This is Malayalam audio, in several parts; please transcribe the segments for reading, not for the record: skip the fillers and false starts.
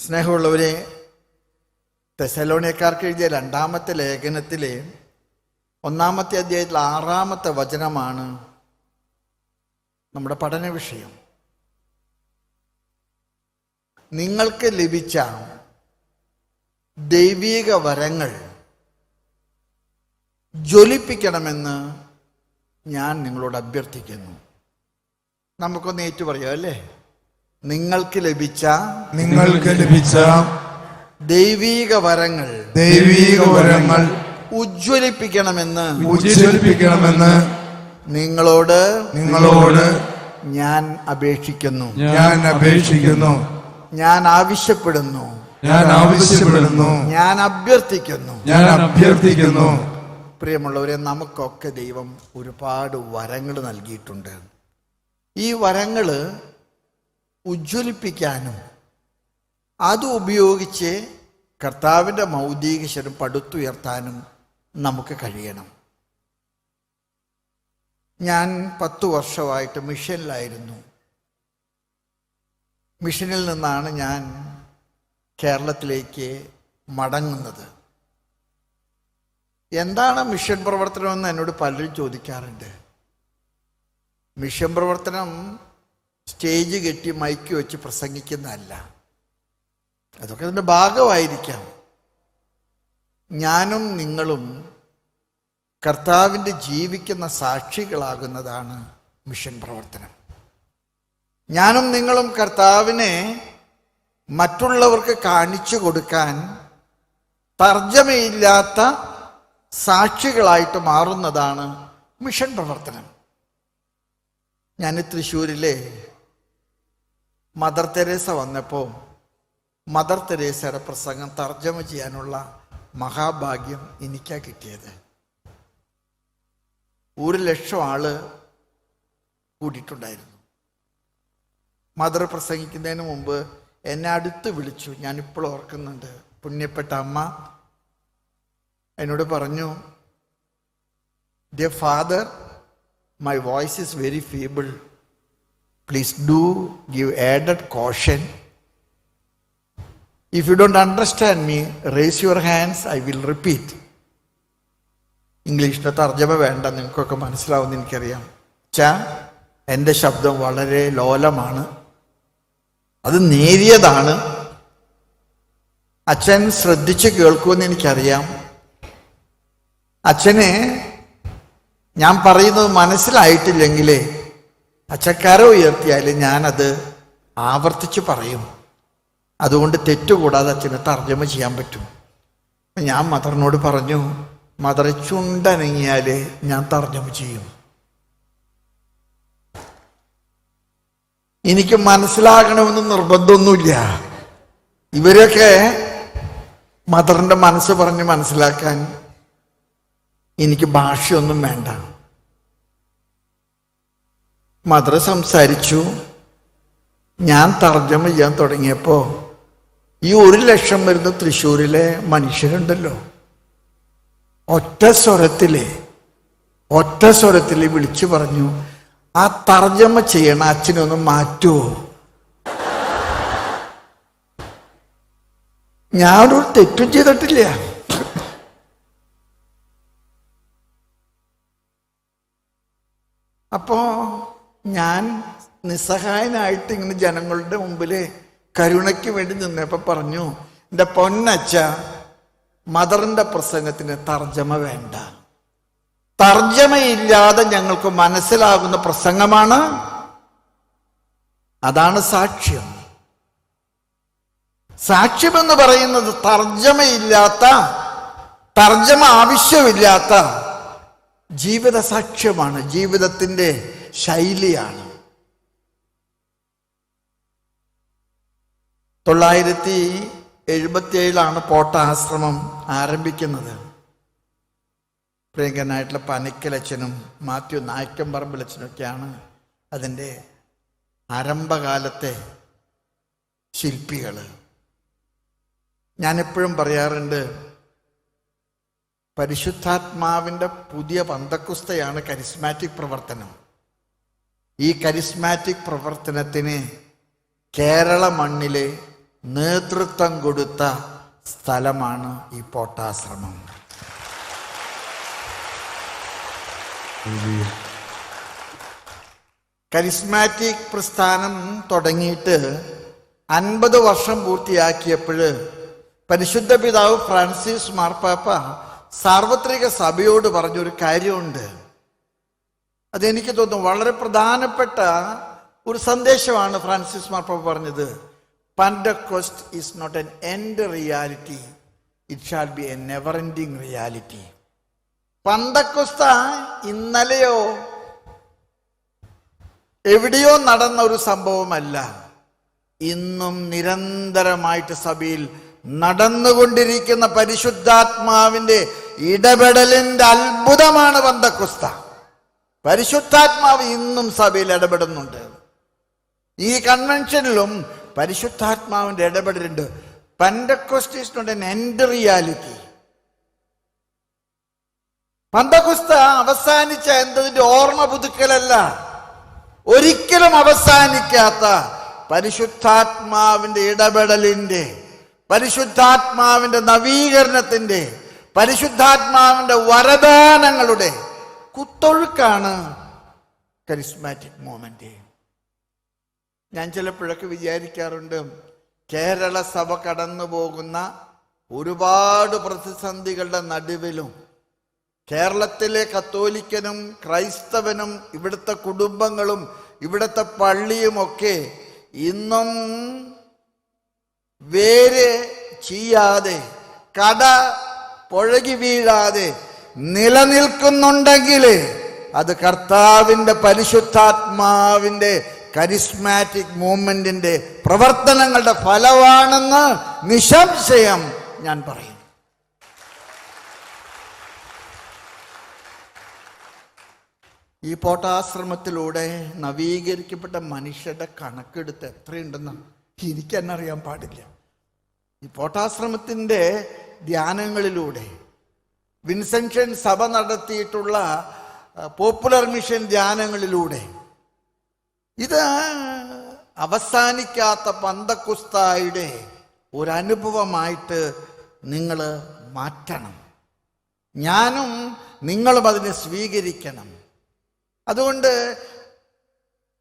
സ്നേഹമുള്ളവരെ, തെസ്സലോനിയക്കാർക്ക് എഴുതിയ 2-ാമത്തെ ലേഖനത്തിലെ 1-ാമത്തെ അധ്യായത്തിൽ 6-ാമത്തെ വചനമാണ് നമ്മുടെ പഠന വിഷയം. നിങ്ങൾക്ക് ലഭിച്ച ദൈവിക വരങ്ങൾ ജ്വലിപ്പിക്കണമെന്ന് ഞാൻ നിങ്ങളോട് അഭ്യർത്ഥിക്കുന്നു. നമുക്കൊന്ന് ഏറ്റു പറയാം അല്ലേ? നിങ്ങൾക്ക് ലഭിച്ച ദൈവിക വരങ്ങൾ ഉജ്ജ്വലിപ്പിക്കണമെന്ന് നിങ്ങളോട് ഞാൻ അപേക്ഷിക്കുന്നു. ഞാൻ ആവശ്യപ്പെടുന്നു. ഞാൻ അഭ്യർത്ഥിക്കുന്നു. പ്രിയമുള്ളവരെ, നമുക്കൊക്കെ ദൈവം ഒരുപാട് വരങ്ങൾ നൽകിയിട്ടുണ്ട്. ഈ വരങ്ങൾ ഉജ്ജ്വലിപ്പിക്കാനും അത് ഉപയോഗിച്ച് കർത്താവിൻ്റെ മൗലിക ശരീരം പടുത്തുയർത്താനും നമുക്ക് കഴിയണം. ഞാൻ 10 വർഷമായിട്ട് മിഷനിലായിരുന്നു. മിഷനിൽ നിന്നാണ് ഞാൻ കേരളത്തിലേക്ക് മടങ്ങുന്നത്. എന്താണ് മിഷൻ പ്രവർത്തനമെന്ന് എന്നോട് പലരും ചോദിക്കാറുണ്ട്. മിഷൻ പ്രവർത്തനം സ്റ്റേജ് കെട്ടി മൈക്ക് വെച്ച് പ്രസംഗിക്കുന്നതല്ല. അതൊക്കെ അതിൻ്റെ ഭാഗമായിരിക്കാം. ഞാനും നിങ്ങളും കർത്താവിൻ്റെ ജീവിക്കുന്ന സാക്ഷികളാകുന്നതാണ് മിഷൻ പ്രവർത്തനം. ഞാനും നിങ്ങളും കർത്താവിനെ മറ്റുള്ളവർക്ക് കാണിച്ചു കൊടുക്കാൻ തർജ്ജമയില്ലാത്ത സാക്ഷികളായിട്ട് മാറുന്നതാണ് മിഷൻ പ്രവർത്തനം. ഞാൻ തൃശ്ശൂരിലെ മദർ തെരേസ വന്നപ്പോൾ മദർ തെരേസയുടെ പ്രസംഗം തർജ്ജമ ചെയ്യാനുള്ള മഹാഭാഗ്യം എനിക്കാണ് കിട്ടിയത്. 1,00,000 ആള് കൂടിയിട്ടുണ്ടായിരുന്നു. മദർ പ്രസംഗിക്കുന്നതിന് മുമ്പ് എന്നെ അടുത്ത് വിളിച്ചു. ഞാനിപ്പോൾ ഓർക്കുന്നുണ്ട്. പുണ്യപ്പെട്ട അമ്മ എന്നോട് പറഞ്ഞു, "Dear father, my voice is very feeble. Please do give added caution. If you don't understand me, raise your hands, I will repeat." ഇംഗ്ലീഷിൻ്റെ തർജ്ജമ വേണ്ട, നിങ്ങൾക്കൊക്കെ മനസ്സിലാവുമെന്ന് എനിക്കറിയാം. എൻ്റെ ശബ്ദം വളരെ ലോലമാണ്, അത് നേരിയതാണ്. അച്ഛൻ ശ്രദ്ധിച്ച് കേൾക്കുമെന്ന് എനിക്കറിയാം. അച്ഛനെ ഞാൻ പറയുന്നത് മനസ്സിലായിട്ടില്ലെങ്കിൽ അച്ചക്കാര ഉയർത്തിയാൽ ഞാനത് ആവർത്തിച്ച് പറയും. അതുകൊണ്ട് തെറ്റുകൂടാതെ അച്ഛനെ തർജ്ജമ ചെയ്യാൻ പറ്റും. ഞാൻ മദറിനോട് പറഞ്ഞു, മദറെ ചുണ്ടനങ്ങിയാൽ ഞാൻ തർജ്ജമ ചെയ്യും. എനിക്ക് മനസ്സിലാകണമെന്ന് നിർബന്ധമൊന്നുമില്ല. ഇവരൊക്കെ മദറിൻ്റെ മനസ്സ് പറഞ്ഞ് മനസ്സിലാക്കാൻ എനിക്ക് ഭാഷയൊന്നും വേണ്ട. മദർ സംസാരിച്ചു. ഞാൻ തർജ്ജമ ചെയ്യാൻ തുടങ്ങിയപ്പോൾ ഈ 1,00,000 വരുന്ന തൃശ്ശൂരിലെ മനുഷ്യരുണ്ടല്ലോ, ഒറ്റ സ്വരത്തിൽ വിളിച്ചു പറഞ്ഞു, "ആ തർജ്ജമ ചെയ്യണ അച്ഛനൊന്ന് മാറ്റുമോ?" ഞാനൊരു തെറ്റും ചെയ്തിട്ടില്ല. അപ്പോ ഞാൻ നിസ്സഹായനായിട്ട് ഇങ്ങനെ ജനങ്ങളുടെ മുമ്പിൽ കരുണയ്ക്ക് വേണ്ടി നിന്നപ്പോൾ പറഞ്ഞു, "എൻ്റെ പൊന്നച്ഛ, മദറിൻ്റെ പ്രസംഗത്തിന് തർജ്ജമ വേണ്ട. തർജ്ജമയില്ലാതെ ഞങ്ങൾക്ക് മനസ്സിലാകുന്ന പ്രസംഗമാണ്. അതാണ് സാക്ഷ്യം. സാക്ഷ്യമെന്ന് പറയുന്നത് തർജ്ജമ ആവശ്യമില്ലാത്ത ജീവിത സാക്ഷ്യമാണ്, ജീവിതത്തിൻ്റെ ശൈലിയാണ്." 977 പോട്ട ആശ്രമം ആരംഭിക്കുന്നത്. പ്രിയങ്കനായിട്ടുള്ള പനിക്കലച്ചനും മാത്യു നായ്ക്കമ്പറമ്പിലച്ചനൊക്കെയാണ് അതിൻ്റെ ആരംഭകാലത്തെ ശില്പികൾ. ഞാനെപ്പോഴും പറയാറുണ്ട്, പരിശുദ്ധാത്മാവിൻ്റെ പുതിയ പന്തക്കുസ്തയാണ് കരിസ്മാറ്റിക് പ്രവർത്തനം. ഈ കരിസ്മാറ്റിക് പ്രവർത്തനത്തിന് കേരള മണ്ണിലെ നേതൃത്വം കൊടുത്ത സ്ഥലമാണ് ഈ പോട്ടാശ്രമം. കരിസ്മാറ്റിക് പ്രസ്ഥാനം തുടങ്ങിയിട്ട് 50 വർഷം പൂർത്തിയാക്കിയപ്പോൾ പരിശുദ്ധ പിതാവ് ഫ്രാൻസിസ് മാർപ്പാപ്പ സാർവത്രിക സഭയോട് പറഞ്ഞൊരു കാര്യമുണ്ട്. അതെനിക്ക് തോന്നുന്നു വളരെ പ്രധാനപ്പെട്ട ഒരു സന്ദേശമാണ് ഫ്രാൻസിസ് മാർപ്പാപ്പ പറഞ്ഞത്. Pentecost is not an end reality, it shall be a never ending reality. പന്തക്കൊസ്ത ഇന്നലെയോ എവിടെയോ നടന്ന ഒരു സംഭവമല്ല, ഇന്നും നിരന്തരമായിട്ട് സഭയിൽ നടന്നുകൊണ്ടിരിക്കുന്ന പരിശുദ്ധാത്മാവിന്റെ ഇടപെടലിന്റെ അത്ഭുതമാണ് പന്തക്കൊസ്ത. പരിശുദ്ധാത്മാവ് ഇന്നും സഭയിൽ ഇടപെടുന്നുണ്ട്. ഈ കൺവെൻഷനിലും പരിശുദ്ധാത്മാവിന്റെ ഇടപെടലുണ്ട്. Pentecost is not an end reality. പെന്തക്കോസ്ത അവസാനിച്ച എന്നതിന്റെ ഓർമ്മ പുതുക്കലല്ല, ഒരിക്കലും അവസാനിക്കാത്ത പരിശുദ്ധാത്മാവിന്റെ ഇടപെടലിന്റെ, പരിശുദ്ധാത്മാവിന്റെ നവീകരണത്തിന്റെ, പരിശുദ്ധാത്മാവിന്റെ വരദാനങ്ങളുടെ കുത്തൊഴുക്കാണ് കരിസ്മാറ്റിക് മൂവ്മെന്റ്. ഞാൻ ചിലപ്പോഴൊക്കെ വിചാരിക്കാറുണ്ട്, കേരള സഭ കടന്നു പോകുന്ന ഒരുപാട് പ്രതിസന്ധികളുടെ നടുവിലും കേരളത്തിലെ കത്തോലിക്കനും ക്രൈസ്തവനും ഇവിടുത്തെ കുടുംബങ്ങളും ഇവിടുത്തെ പള്ളിയുമൊക്കെ ഇന്നും വേര് ചെയ്യാതെ, കട പുഴകി വീഴാതെ നിലനിൽക്കുന്നുണ്ടെങ്കിൽ അത് കർത്താവിന്റെ പരിശുദ്ധാത്മാവിന്റെ കരിസ്മാറ്റിക് മൂവ്മെന്റിന്റെ പ്രവർത്തനങ്ങളുടെ ഫലമാണെന്ന് നിസ്സംശയം ഞാൻ പറയും. ഈ പോട്ടാശ്രമത്തിലൂടെ നവീകരിക്കപ്പെട്ട മനുഷ്യരുടെ കണക്കെടുത്ത് എത്രയുണ്ടെന്ന് എനിക്ക് തന്നെ അറിയാൻ പാടില്ല. ഈ പോട്ടാശ്രമത്തിന്റെ ധ്യാനങ്ങളിലൂടെ, വിൻസെൻഷൻ സഭ നടത്തിയിട്ടുള്ള പോപ്പുലർ മിഷൻ ധ്യാനങ്ങളിലൂടെ, ഇത് അവസാനിക്കാത്ത പന്തക്കുസ്തായുടെ ഒരനുഭവമായിട്ട് നിങ്ങൾ മാറ്റണം. ഞാനും നിങ്ങളും അതിനെ സ്വീകരിക്കണം. അതുകൊണ്ട്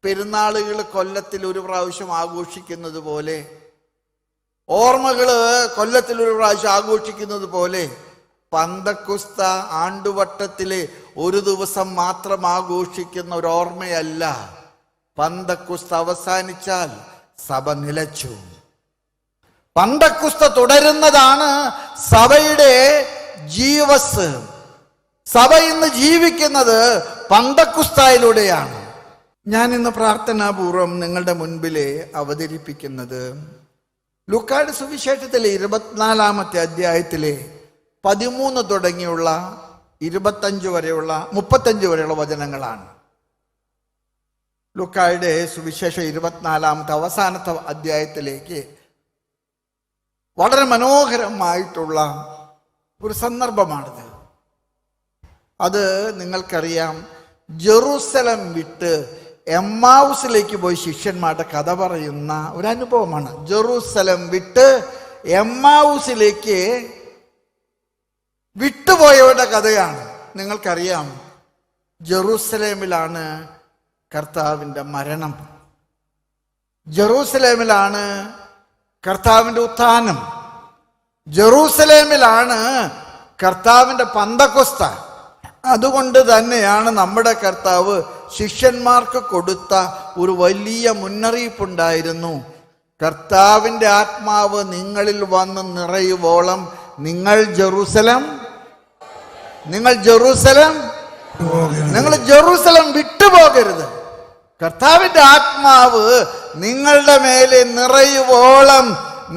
പെരുന്നാളുകൾ കൊല്ലത്തിൽ ഒരു പ്രാവശ്യം ആഘോഷിക്കുന്നത് പോലെ, ഓർമ്മകൾ കൊല്ലത്തിൽ ഒരു പ്രാവശ്യം ആഘോഷിക്കുന്നത് പോലെ, പന്തക്കുസ്ത ആണ്ടുവട്ടത്തിലെ ഒരു ദിവസം മാത്രം ആഘോഷിക്കുന്ന ഒരു ഓർമ്മയല്ല. പന്തക്കുസ്ത അവസാനിച്ചാൽ സഭ നിലച്ചു. പന്തക്കുസ്ത തുടരുന്നതാണ് സഭയുടെ ജീവസ്. സഭ ഇന്ന് ജീവിക്കുന്നത് പന്തക്കുസ്തയിലൂടെയാണ്. ഞാൻ ഇന്ന് പ്രാർത്ഥനാപൂർവം നിങ്ങളുടെ മുൻപിലെ അവതരിപ്പിക്കുന്നത് ലൂക്കായുടെ സുവിശേഷത്തിലെ 24-ാമത്തെ അധ്യായത്തിലെ 13 തുടങ്ങിയുള്ള 25 വരെയുള്ള 35 വരെയുള്ള വചനങ്ങളാണ്. ലൂക്കായുടെ സുവിശേഷം 24-ാമത്തെ അവസാനത്തെ അധ്യായത്തിലേക്ക് വളരെ മനോഹരമായിട്ടുള്ള ഒരു സന്ദർഭമാണിത്. അത് നിങ്ങൾക്കറിയാം, ജെറൂസലം വിട്ട് എമ്മാവുസിലേക്ക് പോയി ശിഷ്യന്മാരുടെ കഥ പറയുന്ന ഒരു അനുഭവമാണ്. ജെറൂസലം വിട്ട് എമ്മാവുസിലേക്ക് വിട്ടുപോയവരുടെ കഥയാണ്. നിങ്ങൾക്കറിയാം, ജെറൂസലേമിലാണ് കർത്താവിൻ്റെ മരണം, ജെറൂസലേമിലാണ് കർത്താവിൻ്റെ ഉത്ഥാനം, ജെറൂസലേമിലാണ് കർത്താവിൻ്റെ പന്തക്കൊസ്ത. അതുകൊണ്ട് തന്നെയാണ് നമ്മുടെ കർത്താവ് ശിഷ്യന്മാർക്ക് കൊടുത്ത ഒരു വലിയ മുന്നറിയിപ്പുണ്ടായിരുന്നു. കർത്താവിൻ്റെ ആത്മാവ് നിങ്ങളിൽ വന്ന് നിറയുവോളം നിങ്ങൾ ജെറൂസലം വിട്ടുപോകരുത്. കർത്താവിൻ്റെ ആത്മാവ് നിങ്ങളുടെ മേലെ നിറയുവോളം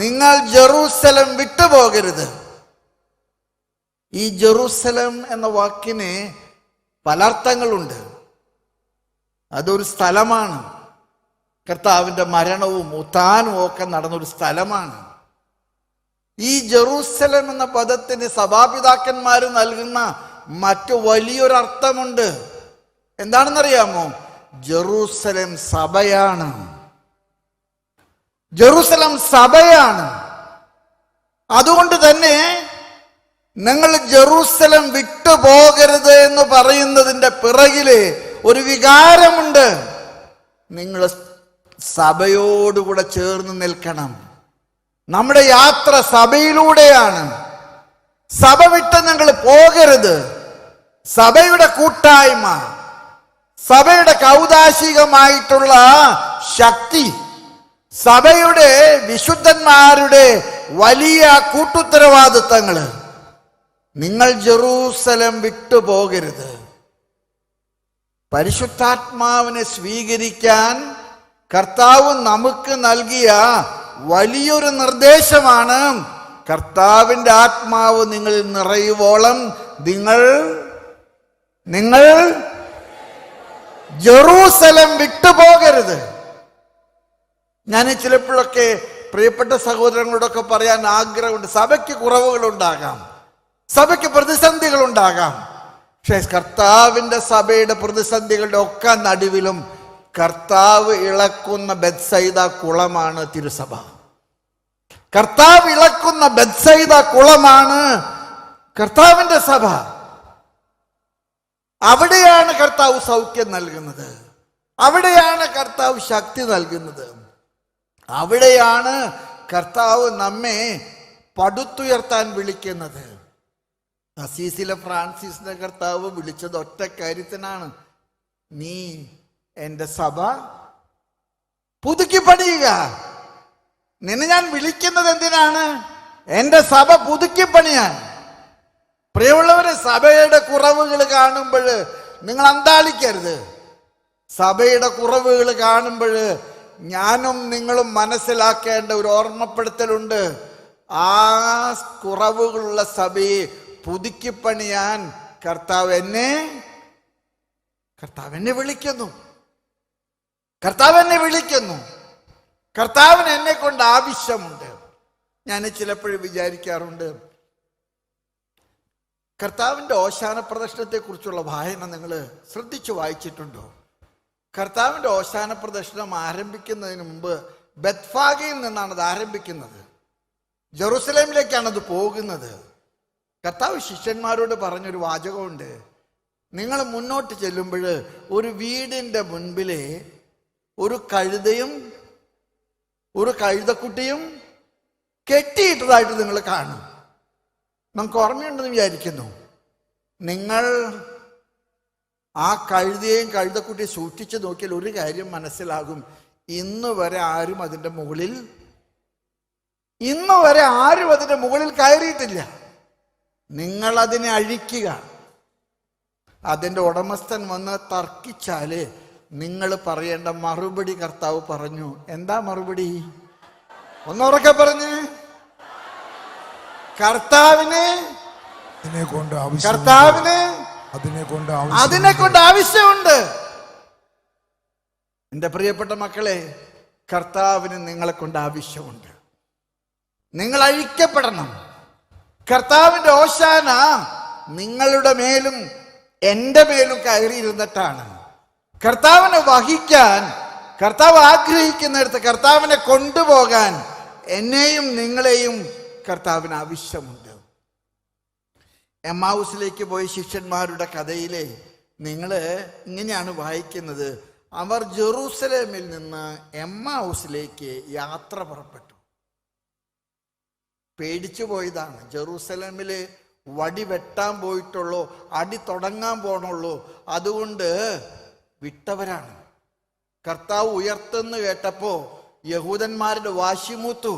നിങ്ങൾ ജെറൂസലം വിട്ടുപോകരുത്. ഈ ജെറൂസലം എന്ന വാക്കിന് പല അർത്ഥങ്ങളുണ്ട്. അതൊരു സ്ഥലമാണ്. കർത്താവിൻ്റെ മരണവും ഉത്ഥാനവും ഒക്കെ നടന്നൊരു സ്ഥലമാണ്. ഈ ജെറൂസലം എന്ന പദത്തിന് സഭാപിതാക്കന്മാർ നൽകുന്ന മറ്റു വലിയൊരർത്ഥമുണ്ട്. എന്താണെന്നറിയാമോ? ജെറൂസലം സഭയാണ്. ജെറുസലം സഭയാണ്. അതുകൊണ്ട് തന്നെ നിങ്ങൾ ജെറുസലം വിട്ടുപോകരുത് എന്ന് പറയുന്നതിൻ്റെ പിറകില് ഒരു വികാരമുണ്ട്. നിങ്ങൾ സഭയോടുകൂടെ ചേർന്ന് നിൽക്കണം. നമ്മുടെ യാത്ര സഭയിലൂടെയാണ്. സഭ വിട്ട് നിങ്ങൾ പോകരുത്. സഭയുടെ കൂട്ടായ്മ, സഭയുടെ കൗദാശികമായിട്ടുള്ള ശക്തി, സഭയുടെ വിശുദ്ധന്മാരുടെ വലിയ കൂട്ടുത്തരവാദിത്തങ്ങൾ, നിങ്ങൾ ജെറൂസലം വിട്ടുപോകരുത്. പരിശുദ്ധാത്മാവിനെ സ്വീകരിക്കാൻ കർത്താവ് നമുക്ക് നൽകിയ വലിയൊരു നിർദ്ദേശമാണ്. കർത്താവിൻ്റെ ആത്മാവ് നിങ്ങളിൽ നിറയുവോളം നിങ്ങൾ ജെറൂസലം വിട്ടുപോകരുത്. ഞാൻ ചിലപ്പോഴൊക്കെ പ്രിയപ്പെട്ട സഹോദരങ്ങളോടൊക്കെ പറയാൻ ആഗ്രഹമുണ്ട്. സഭയ്ക്ക് കുറവുകളുണ്ടാകാം, സഭയ്ക്ക് പ്രതിസന്ധികളുണ്ടാകാം. പക്ഷേ കർത്താവിൻ്റെ സഭയുടെ പ്രതിസന്ധികളുടെ ഒക്കെ നടുവിലും കർത്താവ് ഇളക്കുന്ന ബെത്സൈദ കുളമാണ് തിരുസഭ. കർത്താവ് ഇളക്കുന്ന ബെത്സൈദ കുളമാണ് കർത്താവിൻ്റെ സഭ. അവിടെയാണ് കർത്താവ് സൗഖ്യം നൽകുന്നത്, അവിടെയാണ് കർത്താവ് ശക്തി നൽകുന്നത്, അവിടെയാണ് കർത്താവ് നമ്മെ പടുത്തുയർത്താൻ വിളിക്കുന്നത്. അസീസിലെ ഫ്രാൻസിസിനെ കർത്താവ് വിളിച്ചത് ഒറ്റ കാര്യത്തിനാണ്: നീ എൻ്റെ സഭ പുതുക്കി പണിയുക. നിന്നെ ഞാൻ വിളിക്കുന്നത് എന്തിനാണ്? എൻ്റെ സഭ പുതുക്കി പണിയാൻ. പ്രിയമുള്ളവരെ, സഭയുടെ കുറവുകൾ കാണുമ്പോൾ നിങ്ങൾ അന്താളിക്കരുത്. സഭയുടെ കുറവുകൾ കാണുമ്പോൾ ഞാനും നിങ്ങളും മനസ്സിലാക്കേണ്ട ഒരു ഓർമ്മപ്പെടുത്തലുണ്ട്. ആ കുറവുകളുള്ള സഭയെ പുതുക്കിപ്പണിയാൻ കർത്താവ് എന്നെ വിളിക്കുന്നു. കർത്താവിന് എന്നെ കൊണ്ട് ആവശ്യമുണ്ട്. ഞാൻ ചിലപ്പോഴും വിചാരിക്കാറുണ്ട്, കർത്താവിൻ്റെ ഓശാന പ്രദർശനത്തെക്കുറിച്ചുള്ള വായന നിങ്ങൾ ശ്രദ്ധിച്ചു വായിച്ചിട്ടുണ്ടോ? കർത്താവിൻ്റെ ഓശാന പ്രദർശനം ആരംഭിക്കുന്നതിന് മുമ്പ് ബെത്ഫാഗയിൽ നിന്നാണ് അത് ആരംഭിക്കുന്നത്. ജെറുസലേമിലേക്കാണ് അത് പോകുന്നത്. കർത്താവ് ശിഷ്യന്മാരോട് പറഞ്ഞൊരു വാചകമുണ്ട്: നിങ്ങൾ മുന്നോട്ട് ചെല്ലുമ്പോൾ ഒരു വീടിൻ്റെ മുൻപിലെ ഒരു കഴുതയും ഒരു കഴുതക്കുട്ടിയും കെട്ടിയിട്ടതായിട്ട് നിങ്ങൾ കാണും. നമുക്ക് ഓർമ്മയുണ്ടെന്ന് വിചാരിക്കുന്നു. നിങ്ങൾ ആ കഴുതയും കഴുതക്കുട്ടിയും സൂക്ഷിച്ചു നോക്കിയാൽ ഒരു കാര്യം മനസ്സിലാകും: ഇന്ന് വരെ ആരും അതിൻ്റെ മുകളിൽ കയറിയിട്ടില്ല. നിങ്ങൾ അതിനെ അഴിക്കുക. അതിൻ്റെ ഉടമസ്ഥൻ വന്ന് തർക്കിച്ചാല് നിങ്ങൾ പറയേണ്ട മറുപടി കർത്താവ് പറഞ്ഞു. എന്താ മറുപടി? ഒന്നുറക്കെ പറഞ്ഞ്. കർത്താവിന് അതിനെ കൊണ്ട് ആവശ്യമുണ്ട്. എൻ്റെ പ്രിയപ്പെട്ട മക്കളെ, കർത്താവിന് നിങ്ങളെ കൊണ്ട് ആവശ്യമുണ്ട്. നിങ്ങൾ അഴിക്കപ്പെടണം. കർത്താവിൻ്റെ ഓശാന നിങ്ങളുടെ മേലും എൻ്റെ മേലും കയറിയിരുന്നിട്ടാണ്. കർത്താവിനെ വഹിക്കാൻ കർത്താവ് ആഗ്രഹിക്കുന്നിടത്ത് കർത്താവിനെ കൊണ്ടുപോകാൻ എന്നെയും നിങ്ങളെയും കർത്താവിന് ആവശ്യമുണ്ട്. എമ്മാവുസിലേക്ക് പോയ ശിഷ്യന്മാരുടെ കഥയിലെ നിങ്ങൾ ഇങ്ങനെയാണ് വായിക്കുന്നത്: അവർ ജെറൂസലേമിൽ നിന്ന് എമ്മാവുസിലേക്ക് യാത്ര പുറപ്പെട്ടു. പേടിച്ചു പോയതാണ്. ജെറൂസലേമിൽ വടി വെട്ടാൻ പോയിട്ടുള്ളൂ, അടി തുടങ്ങാൻ പോണുള്ളൂ. അതുകൊണ്ട് വിട്ടവരാണ്. കർത്താവ് ഉയർത്തെന്ന് കേട്ടപ്പോൾ യഹൂദന്മാരുടെ വാശിമൂത്തു.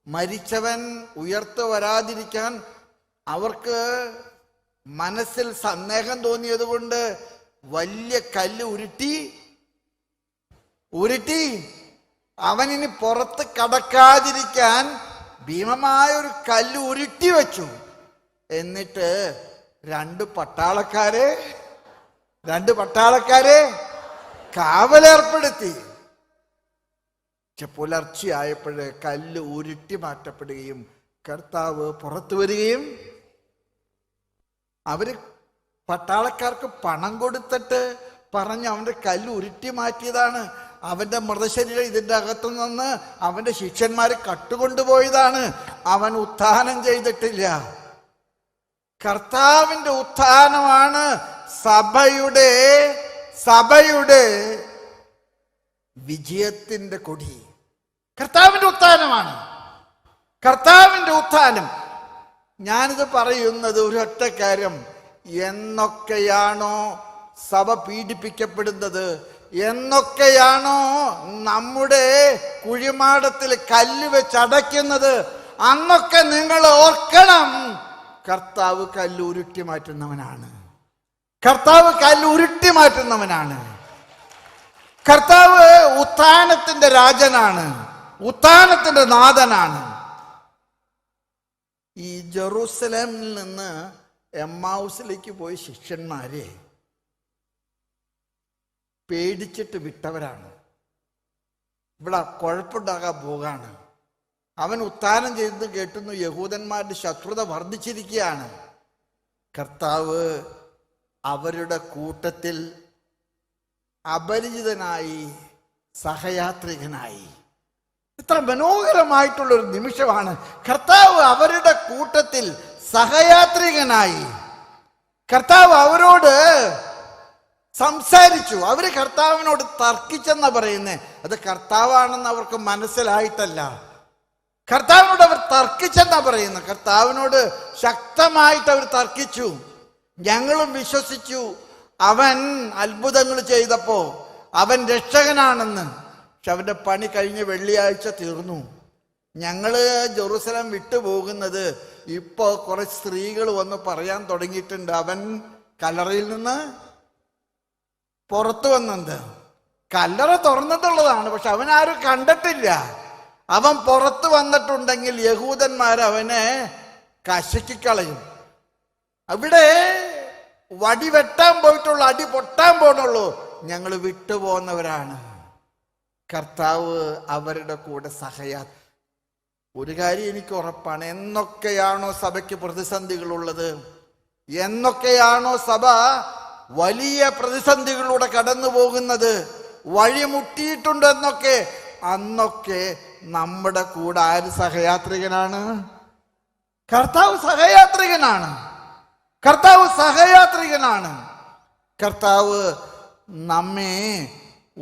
മരിച്ചവൻ ഉയർത്ത് വരാതിരിക്കാൻ അവർക്ക് മനസ്സിൽ സന്ദേഹം തോന്നിയത് കൊണ്ട് വലിയ കല്ല് ഉരുട്ടി അവനിനി പുറത്ത് കടക്കാതിരിക്കാൻ ഭീമമായ ഒരു കല്ല് ഉരുട്ടി വെച്ചു. എന്നിട്ട് രണ്ട് പട്ടാളക്കാരെ കാവലേർപ്പെടുത്തി. പുലർച്ചെയായപ്പോഴ് കല്ല് ഉരുട്ടി മാറ്റപ്പെടുകയും കർത്താവ് പുറത്തു വരികയും അവര് പട്ടാളക്കാർക്ക് പണം കൊടുത്തിട്ട് പറഞ്ഞ് അവന്റെ കല്ല് ഉരുട്ടി മാറ്റിയതാണ്. അവന്റെ മൃതശരീരം ഇതിൻ്റെ അകത്തു നിന്ന് അവന്റെ ശിഷ്യന്മാർ കട്ടുകൊണ്ടുപോയതാണ്. അവൻ ഉത്ഥാനം ചെയ്തിട്ടില്ല. കർത്താവിന്റെ ഉത്ഥാനമാണ് സഭയുടെ വിജയത്തിന്റെ കൊടി. കർത്താവിന്റെ ഉത്ഥാനമാണ്. കർത്താവിന്റെ ഉത്ഥാനം. ഞാനിത് പറയുന്നത് ഒരൊറ്റ കാര്യം, എന്നൊക്കെയാണോ സഭ പീഡിപ്പിക്കപ്പെടുന്നത്, എന്നൊക്കെയാണോ നമ്മുടെ കുഴിമാടത്തിൽ കല്ല് വെച്ചടയ്ക്കുന്നത്, അന്നൊക്കെ നിങ്ങൾ ഓർക്കണം, കർത്താവ് കല്ല് ഉരുട്ടി മാറ്റുന്നവനാണ്. കർത്താവ് കല്ല് ഉരുട്ടി മാറ്റുന്നവനാണ്. കർത്താവ് ഉത്ഥാനത്തിന്റെ രാജനാണ്, ഉത്ഥാനത്തിന്റെ നാഥനാണ്. ഈ ജെറൂസലേമിൽ നിന്ന് എമ്മാവുസിലേക്ക് പോയി ശിഷ്യന്മാരെ പേടിച്ചിട്ട് വിട്ടവരാണ്. ഇവിടെ കുഴപ്പമുണ്ടാകാൻ പോകാണ്. അവൻ ഉത്ഥാനം ചെയ്ത് കേട്ടുന്നു, യഹൂദന്മാരുടെ ശത്രുത വർദ്ധിച്ചിരിക്കുകയാണ്. കർത്താവ് അവരുടെ കൂട്ടത്തിൽ അപരിചിതനായി, സഹയാത്രികനായി. ഇത്ര മനോഹരമായിട്ടുള്ളൊരു നിമിഷമാണ്. കർത്താവ് അവരുടെ കൂട്ടത്തിൽ സഹയാത്രികനായി. കർത്താവ് അവരോട് സംസാരിച്ചു. അവര് കർത്താവിനോട് തർക്കിച്ചെന്നാ പറയുന്നേ. അത് കർത്താവാണെന്ന് അവർക്ക് മനസ്സിലായിട്ടല്ല. കർത്താവിനോട് അവർ തർക്കിച്ചെന്നാ പറയുന്നത്. കർത്താവിനോട് ശക്തമായിട്ട് അവർ തർക്കിച്ചു. ഞങ്ങളും വിശ്വസിച്ചു അവൻ അത്ഭുതങ്ങൾ ചെയ്തപ്പോ അവൻ രക്ഷകനാണെന്ന്. പക്ഷെ അവന്റെ പണി കഴിഞ്ഞ വെള്ളിയാഴ്ച തീർന്നു. ഞങ്ങള് ജെറൂസലേം വിട്ടുപോകുന്നത് ഇപ്പോ കുറെ സ്ത്രീകൾ വന്ന് പറയാൻ തുടങ്ങിയിട്ടുണ്ട്, അവൻ കല്ലറയിൽ നിന്ന് പുറത്തു വന്നത്. കല്ലറ തുറന്നിട്ടുള്ളതാണ്, പക്ഷെ അവൻ ആരും കണ്ടിട്ടില്ല. അവൻ പുറത്തു വന്നിട്ടുണ്ടെങ്കിൽ യഹൂദന്മാർ അവനെ കശക്കിക്കളയും. അവിടെ വടി വെട്ടാൻ പോയിട്ടുള്ളൂ, അടി പൊട്ടാൻ പോണുള്ളൂ. ഞങ്ങൾ വിട്ടുപോകുന്നവരാണ്. കർത്താവ് അവരുടെ കൂടെ സഹയാത്രി. ഒരു കാര്യം എനിക്ക് ഉറപ്പാണ്, എന്നൊക്കെയാണോ സഭയ്ക്ക് പ്രതിസന്ധികളുള്ളത്, എന്നൊക്കെയാണോ സഭ വലിയ പ്രതിസന്ധികളിലൂടെ കടന്നു പോകുന്നത്, വഴിമുട്ടിയിട്ടുണ്ടെന്നൊക്കെ, അന്നൊക്കെ നമ്മുടെ കൂടെ ആര് സഹയാത്രികനാണ്? കർത്താവ് സഹയാത്രികനാണ്. കർത്താവ് സഹയാത്രികനാണ്. കർത്താവ് നമ്മെ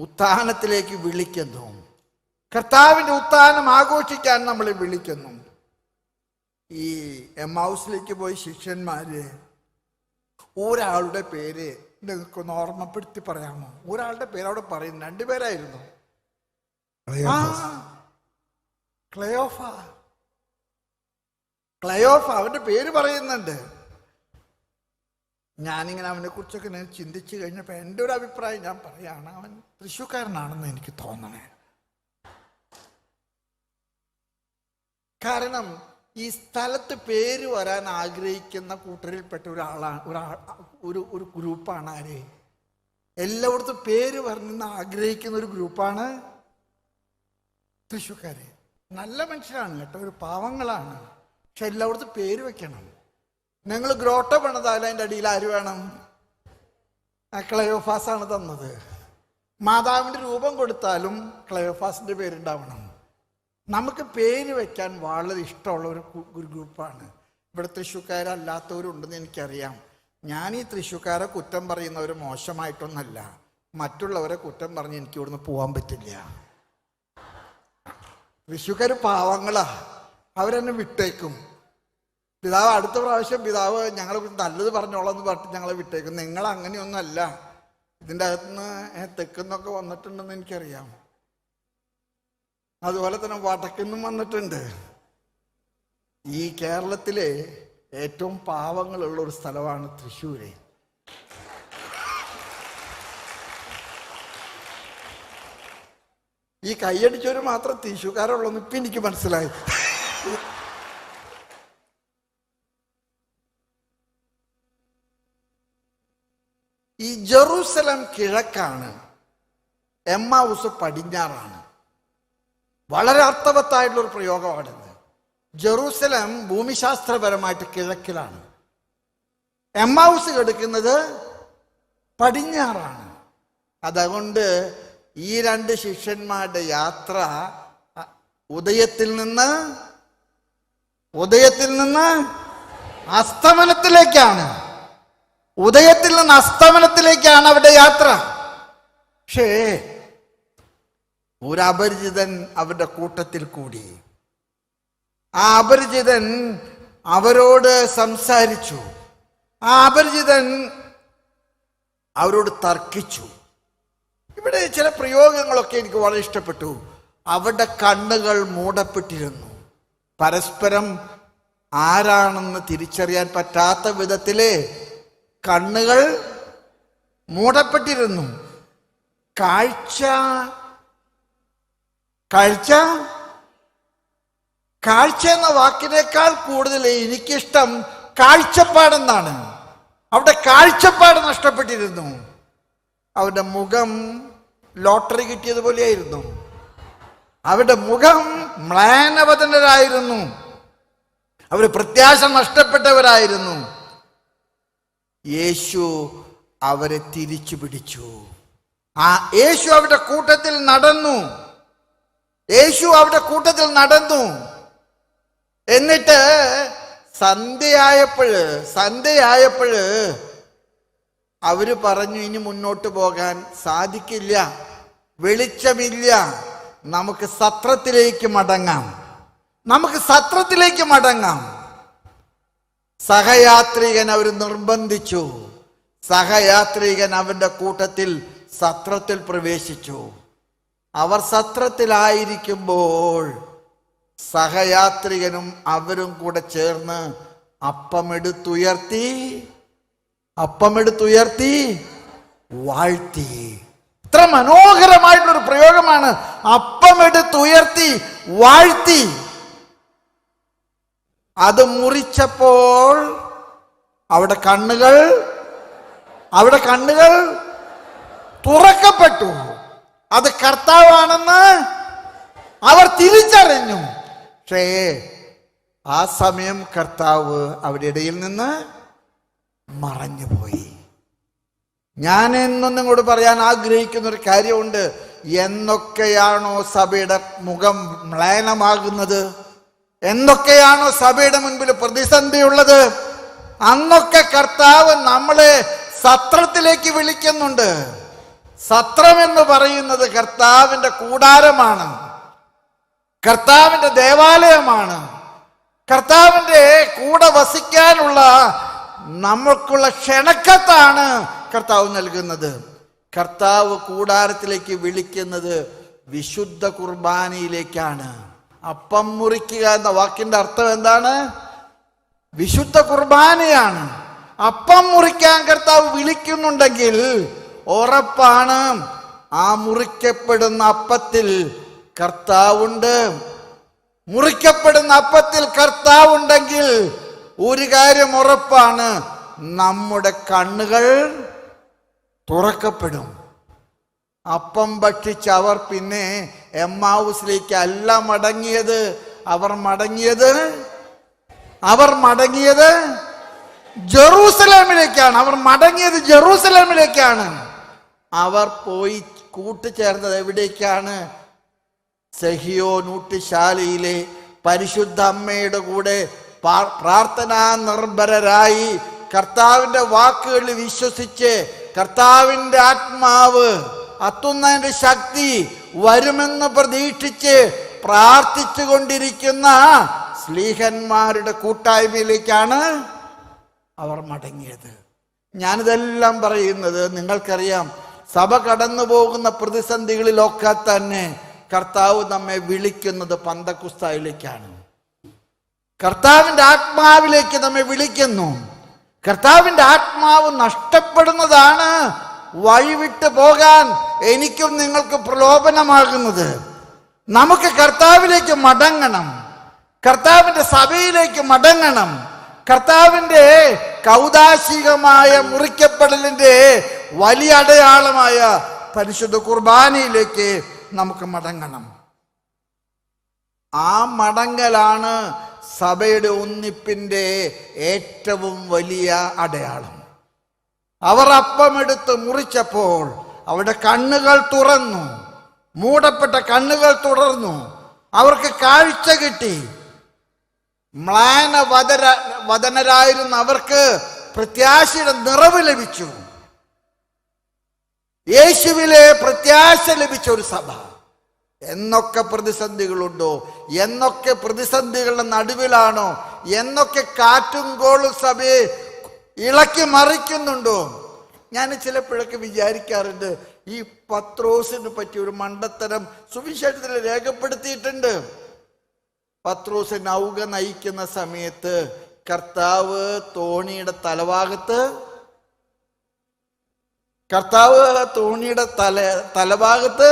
ഉത്ഥാനത്തിലേക്ക് വിളിക്കുന്നു. കർത്താവിന്റെ ഉത്ഥാനം ആഘോഷിക്കാൻ നമ്മളെ വിളിക്കുന്നു. ഈ എമ്മാവുസിലേക്ക് പോയി ശിഷ്യന്മാര് ഒരാളുടെ പേര് നിങ്ങൾക്കൊന്ന് ഓർമ്മപ്പെടുത്തി പറയാമോ? ഒരാളുടെ പേര് അവിടെ പറയുന്നു. രണ്ടുപേരായിരുന്നു. ക്ലയോഫ അവന്റെ പേര് പറയുന്നുണ്ട്. ഞാനിങ്ങനെ അവനെ കുറിച്ചൊക്കെ ഞാൻ ചിന്തിച്ചു കഴിഞ്ഞപ്പോ എൻ്റെ ഒരു അഭിപ്രായം ഞാൻ പറയാണ്, അവൻ തൃശ്ശൂക്കാരനാണെന്ന് എനിക്ക് തോന്നണേ. കാരണം ഈ സ്ഥലത്ത് പേര് വരാൻ ആഗ്രഹിക്കുന്ന കൂട്ടരിൽപ്പെട്ട ഒരാളാണ്, ഒരു ഗ്രൂപ്പാണ്. ആര്? എല്ലായിടത്തും പേര് വരണമെന്ന് ആഗ്രഹിക്കുന്ന ഒരു ഗ്രൂപ്പാണ് തൃശ്ശൂക്കാര്. നല്ല മനുഷ്യരാണ് കേട്ടോ, ഒരു പാവങ്ങളാണ്. പക്ഷെ എല്ലായിടത്തും പേര് വെക്കണം. ഞങ്ങൾ ഗ്രോട്ട പണിതാലും അതിൻ്റെ അടിയിൽ ആര് വേണം? ക്ലയോഫാസാണ് തന്നത്. മാതാവിൻ്റെ രൂപം കൊടുത്താലും ക്ലയോഫാസിന്റെ പേരുണ്ടാവണം. നമുക്ക് പേര് വെക്കാൻ വളരെ ഇഷ്ടമുള്ള ഒരു ഗ്രൂപ്പാണ്. ഇവിടെ തൃശ്ശൂക്കാരല്ലാത്തവരുണ്ടെന്ന് എനിക്കറിയാം. ഞാൻ ഈ തൃശ്ശൂക്കാരെ കുറ്റം പറയുന്നവർ മോശമായിട്ടൊന്നല്ല, മറ്റുള്ളവരെ കുറ്റം പറഞ്ഞ് എനിക്ക് ഇവിടുന്ന് പോകാൻ പറ്റില്ല. തൃശ്ശൂക്കാർ പാവങ്ങളാ, അവരെന്നെ വിട്ടേക്കും. പിതാവ് അടുത്ത പ്രാവശ്യം പിതാവ് ഞങ്ങളെ കുറിച്ച് നല്ലത് പറഞ്ഞോളാം എന്ന് പറഞ്ഞിട്ട് ഞങ്ങളെ വിട്ടേക്കും. നിങ്ങൾ അങ്ങനെയൊന്നല്ല, ഇതിൻ്റെ അകത്തുനിന്ന് തെക്കുന്നൊക്കെ വന്നിട്ടുണ്ടെന്ന് എനിക്കറിയാം. അതുപോലെ തന്നെ വടക്കുന്നും വന്നിട്ടുണ്ട്. ഈ കേരളത്തിലെ ഏറ്റവും പാവങ്ങളുള്ള ഒരു സ്ഥലമാണ് തൃശ്ശൂര്. ഈ കൈയടിച്ചവര് മാത്രം തൃശ്ശൂക്കാരുള്ളൂ ഇപ്പം എനിക്ക് മനസ്സിലായി. ഈ ജെറൂസലേം കിഴക്കാണ്, എമ്മാവുസ് പടിഞ്ഞാറാണ്. വളരെ അർത്ഥവത്തായിട്ടുള്ളൊരു പ്രയോഗമാണിത്. ജെറൂസലേം ഭൂമിശാസ്ത്രപരമായിട്ട് കിഴക്കിലാണ്, എമ്മാവുസ് കിടക്കുന്നത് പടിഞ്ഞാറാണ്. അതുകൊണ്ട് ഈ രണ്ട് ശിഷ്യന്മാരുടെ യാത്ര ഉദയത്തിൽ നിന്ന് അസ്തമനത്തിലേക്കാണ്. ഉദയത്തിൽ നിന്ന് അസ്തമനത്തിലേക്കാണ് അവരുടെ യാത്ര. പക്ഷേ ഒരു അപരിചിതൻ അവരുടെ കൂട്ടത്തിൽ കൂടി. ആ അപരിചിതൻ അവരോട് സംസാരിച്ചു. ആ അപരിചിതൻ അവരോട് തർക്കിച്ചു. ഇവിടെ ചില പ്രയോഗങ്ങളൊക്കെ എനിക്ക് വളരെ ഇഷ്ടപ്പെട്ടു. അവരുടെ കണ്ണുകൾ മൂടപ്പെട്ടിരുന്നു. പരസ്പരം ആരാണെന്ന് തിരിച്ചറിയാൻ പറ്റാത്ത വിധത്തിലെ കണ്ണുകൾ മൂടപ്പെട്ടിരുന്നു. കാഴ്ച എന്ന വാക്കിനേക്കാൾ കൂടുതൽ എനിക്കിഷ്ടം കാഴ്ചപ്പാടെന്നാണ്. അവിടെ കാഴ്ചപ്പാട് നഷ്ടപ്പെട്ടിരുന്നു. അവരുടെ മുഖം ലോട്ടറി കിട്ടിയതുപോലെയായിരുന്നു. അവരുടെ മുഖം മ്ലാനവദനരായിരുന്നു. അവർ പ്രത്യാശ നഷ്ടപ്പെട്ടവരായിരുന്നു. യേശു അവരെ തിരിച്ചു പിടിച്ചു. യേശു അവരുടെ കൂട്ടത്തിൽ നടന്നു. എന്നിട്ട് സന്ധ്യയായപ്പോഴ് അവര് പറഞ്ഞു, ഇനി മുന്നോട്ട് പോകാൻ സാധിക്കില്ല, വെളിച്ചമില്ല, നമുക്ക് സത്രത്തിലേക്ക് മടങ്ങാം. സഹയാത്രികൻ അവർ നിർബന്ധിച്ചു. സഹയാത്രികൻ അവരുടെ കൂട്ടത്തിൽ സത്രത്തിൽ പ്രവേശിച്ചു. അവർ സത്രത്തിലായിരിക്കുമ്പോൾ സഹയാത്രികനും അവരും കൂടെ ചേർന്ന് അപ്പമെടുത്തുയർത്തി വാഴ്ത്തി. ഇത്ര മനോഹരമായിട്ടുള്ളൊരു പ്രയോഗമാണ്. അപ്പമെടുത്തുയർത്തി വാഴ്ത്തി. അത് മുറിച്ചപ്പോൾ അവിടെ കണ്ണുകൾ തുറക്കപ്പെട്ടു. അത് കർത്താവാണെന്ന് അവർ തിരിച്ചറിഞ്ഞു. പക്ഷേ ആ സമയം കർത്താവ് അവരുടെ ഇടയിൽ നിന്ന് മറഞ്ഞുപോയി. ഞാൻ എന്നൊന്നും കൂടെ പറയാൻ ആഗ്രഹിക്കുന്ന ഒരു കാര്യമുണ്ട്. എന്നൊക്കെയാണോ സഭയുടെ മുഖം മ്ലാനമാകുന്നത്, എന്തൊക്കെയാണോ സഭയുടെ മുൻപിൽ പ്രതിസന്ധിയുള്ളത്, അന്നൊക്കെ കർത്താവ് നമ്മളെ സത്രത്തിലേക്ക് വിളിക്കുന്നുണ്ട്. സത്രം എന്ന് പറയുന്നത് കർത്താവിൻ്റെ കൂടാരമാണ്, കർത്താവിൻ്റെ ദേവാലയമാണ്. കർത്താവിൻ്റെ കൂടെ വസിക്കാനുള്ള നമുക്കുള്ള ക്ഷണക്കത്താണ് കർത്താവ് നൽകുന്നത്. കർത്താവ് കൂടാരത്തിലേക്ക് വിളിക്കുന്നത് വിശുദ്ധ കുർബാനയിലേക്കാണ്. അപ്പം മുറിക്കുക എന്ന വാക്കിന്റെ അർത്ഥം എന്താണ്? വിശുദ്ധ കുർബാനയാണ്. അപ്പം മുറിക്കാൻ കർത്താവ് വിളിക്കുന്നുണ്ടെങ്കിൽ ഉറപ്പാണ് ആ മുറിക്കപ്പെടുന്ന അപ്പത്തിൽ കർത്താവുണ്ട്. മുറിക്കപ്പെടുന്ന അപ്പത്തിൽ കർത്താവുണ്ടെങ്കിൽ ഒരു കാര്യം ഉറപ്പാണ്, നമ്മുടെ കണ്ണുകൾ തുറക്കപ്പെടും. അപ്പം ഭക്ഷിച്ച് അവർ പിന്നെ എമ്മാവുസിലേക്ക് അല്ല മടങ്ങിയത്. അവർ മടങ്ങിയത് ജെറൂസലേമിലേക്കാണ്. അവർ പോയി കൂട്ടുചേർന്നത് എവിടേക്കാണ്? സഹിയോനൂട്ടുശാലയിലെ പരിശുദ്ധ അമ്മയുടെ കൂടെ പ്രാർത്ഥനാ നിർഭരരായി കർത്താവിൻ്റെ വാക്കുകളിൽ വിശ്വസിച്ച് കർത്താവിൻ്റെ ആത്മാവ് അത്തുന്നതിൻ്റെ ശക്തി വരുമെന്ന് പ്രതീക്ഷിച്ച് പ്രാർത്ഥിച്ചു കൊണ്ടിരിക്കുന്ന സ്ലീഹന്മാരുടെ കൂട്ടായ്മയിലേക്കാണ് അവർ മടങ്ങിയത്. ഞാനിതെല്ലാം പറയുന്നത് നിങ്ങൾക്കറിയാം, സഭ കടന്നു പോകുന്ന പ്രതിസന്ധികളിലൊക്കെ തന്നെ കർത്താവ് നമ്മെ വിളിക്കുന്നത് പന്തക്കുസ്തായിലേക്കാണ്. കർത്താവിൻ്റെ ആത്മാവിലേക്ക് നമ്മെ വിളിക്കുന്നു. കർത്താവിൻ്റെ ആത്മാവ് നഷ്ടപ്പെടുന്നതാണ് വഴിവിട്ട് പോകാൻ എനിക്കും നിങ്ങൾക്ക് പ്രലോഭനമാകുന്നത്. നമുക്ക് കർത്താവിലേക്ക് മടങ്ങണം, കർത്താവിൻ്റെ സഭയിലേക്ക് മടങ്ങണം. കർത്താവിൻ്റെ കൗദാശികമായ മുറിക്കപ്പെടലിൻ്റെ വലിയ അടയാളമായ പരിശുദ്ധ കുർബാനയിലേക്ക് നമുക്ക് മടങ്ങണം. ആ മടങ്ങലാണ് സഭയുടെ ഒന്നിപ്പിൻ്റെ ഏറ്റവും വലിയ അടയാളം. അവർ അപ്പമെടുത്ത് മുറിച്ചപ്പോൾ അവരുടെ കണ്ണുകൾ തുറന്നു. മൂടപ്പെട്ട കണ്ണുകൾ തുടർന്നു. അവർക്ക് കാഴ്ച കിട്ടി. മ്ലാന വദനരായിരുന്ന അവർക്ക് പ്രത്യാശയുടെ നിറവ് ലഭിച്ചു. യേശുവിലെ പ്രത്യാശ ലഭിച്ച ഒരു സഭ. എന്നൊക്കെ പ്രതിസന്ധികളുണ്ടോ, എന്നൊക്കെ പ്രതിസന്ധികളുടെ നടുവിലാണോ, എന്നൊക്കെ കാറ്റും കോളും സഭയെ ഇളക്കി മറിക്കുന്നുണ്ടോ, ഞാൻ ചിലപ്പോഴൊക്കെ വിചാരിക്കാറുണ്ട്, ഈ പത്രോസിന് പറ്റിയ ഒരു മണ്ടത്തരം സുവിശേഷത്തിൽ രേഖപ്പെടുത്തിയിട്ടുണ്ട്. പത്രോസ് നൗക നയിക്കുന്ന സമയത്ത് കർത്താവ് തോണിയുടെ തലഭാഗത്ത്